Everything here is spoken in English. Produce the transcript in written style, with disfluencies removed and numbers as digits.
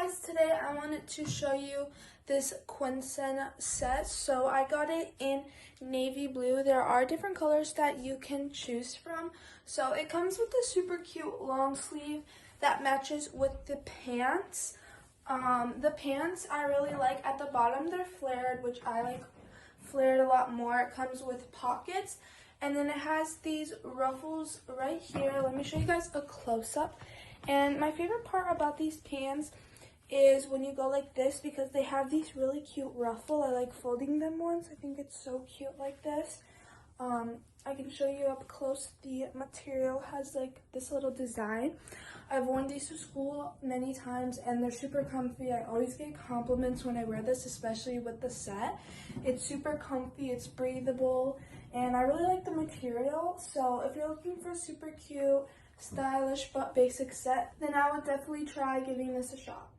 guys, today I wanted to show you this QINSEN set. So I got it in navy blue. There are different colors that you can choose from. So it comes with a super cute long sleeve that matches with the pants. The pants I really like. At the bottom they're flared, which I like flared a lot more. It comes with pockets, and then it has these ruffles right here. Let me show you guys a close-up. And my favorite part about these pants is when you go like this, because they have these really cute ruffle. I like folding them once. I think it's so cute like this. I can show you up close. The material has like this little design. I've worn these to school many times and they're super comfy. I always get compliments when I wear this, especially with the set. It's super comfy, it's breathable, and I really like the material. So if you're looking for a super cute, stylish but basic set, then I would definitely try giving this a shot.